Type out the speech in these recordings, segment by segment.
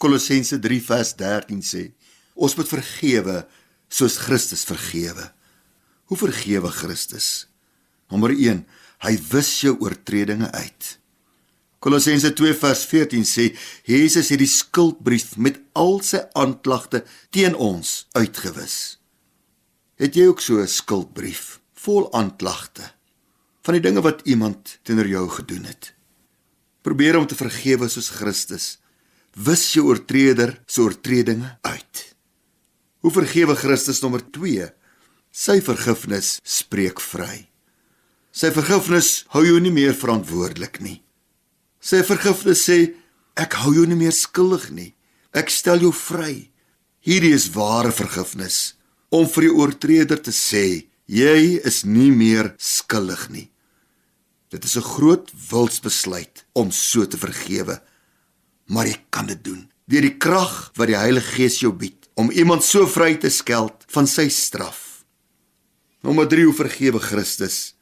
Kolossense 3 vers 13 sê, ons moet vergewe soos Christus vergewe. Hoe vergewe Christus? Nommer 1, hy wis jou oortredinge uit. Kolossense 2 vers 14 sê, Jesus het die skuldbrief met al sy aanklagte teen ons uitgewis. Het jy ook so 'n skuldbrief, vol aanklagte, van die dinge wat iemand teenoor jou gedoen het? Probeer om te vergewe soos Christus. Wis jou oortreder se oortredinge uit. Hoe vergewe Christus? Nommer 2, sy vergifnis spreek vry. Sy vergifnis hou jou nie meer verantwoordelik nie. Sy vergifnis sê, ek hou jou nie meer skuldig nie. Ek stel jou vry. Hierdie is ware vergifnis, om vir die oortreder te sê, jy is nie meer skuldig nie. Dit is 'n groot wilsbesluit om so te vergewe, maar jy kan dit doen, deur die krag wat die Heilige Gees jou bied, om iemand so vry te skeld van sy straf. Nommer 3, hoe vergewe Christus?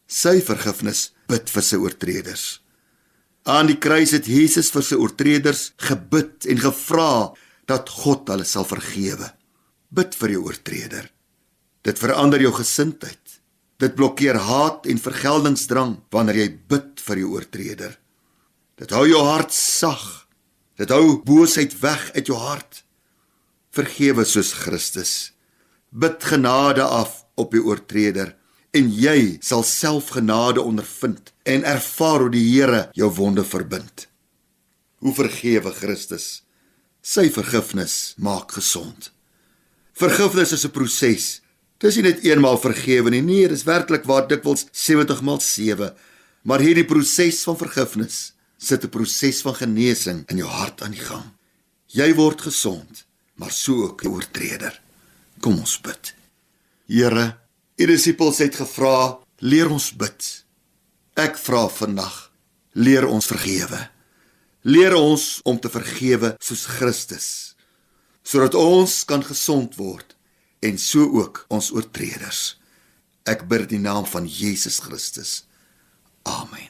Sy vergifnis bid vir sy oortreders. Aan die kruis het Jesus vir sy oortreders gebid en gevra dat God hulle sal vergewe. Bid vir jou oortreder. Dit verander jou gesindheid. Dit blokkeer haat en vergeldingsdrang wanneer jy bid vir jou oortreder. Dit hou jou hart sag. Dit hou boosheid weg uit jou hart. Vergewe soos Christus. Bid genade af op jou oortreder en jy sal self genade ondervind en ervaar hoe die Here jou wonde verbind. Hoe vergewe Christus? Sy vergifnis maak gesond. Vergifnis is 'n proses. Dis nie net eenmaal vergewe nie, nee, dis werklik waar dikwels 70 maal 7. Maar hierdie proses van vergifnis sit 'n proses van genesing in jou hart aan die gang. Jy word gesond, maar so ook die oortreder. Kom ons bid. Here, U disippels het gevra, leer ons bid. Ek vra vandag, leer ons vergewe. Leer ons om te vergewe soos Christus, sodat ons kan gesond word en so ook ons oortreders. Ek bid in die naam van Jesus Christus. Amen.